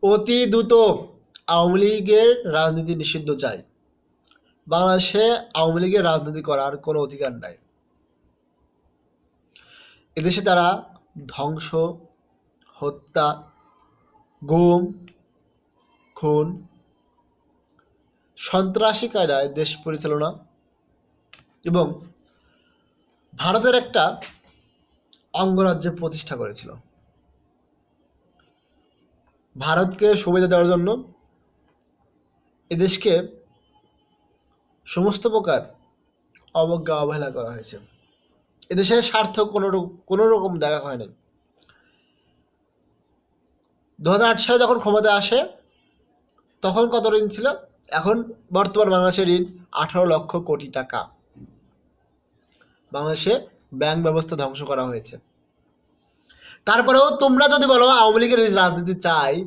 অতি দ্রুত আওয়ামী লীগের রাজনীতি নিষিদ্ধ চাই। বাংলাদেশে আওয়ামী লীগের রাজনীতি করার কোনো অধিকার নাই। এদেশে তারা ধ্বংস, হত্যা, গুম, খুন, সন্ত্রাসী কায়দায় দেশ পরিচালনা এবং ভারতের একটা অঙ্গরাজ্য প্রতিষ্ঠা করেছিল। ভারতকে সুবিধা দেওয়ার জন্য এদেশকে সমস্ত প্রকার অবজ্ঞা অবহেলা করা হয়েছে। এদেশের স্বার্থ কোনো রকম দেখা হয় নাই। 2008 সালে যখন ক্ষমতায় আসে তখন কত ঋণ ছিল? এখন বর্তমান বাংলাদেশের ঋণ 18 লক্ষ কোটি টাকা। বাংলাদেশে ব্যাংক ব্যবস্থা ধ্বংস করা হয়েছে। তারপরেও তোমরা যদি বলো আওয়ামী লীগের রাজনীতি চাই,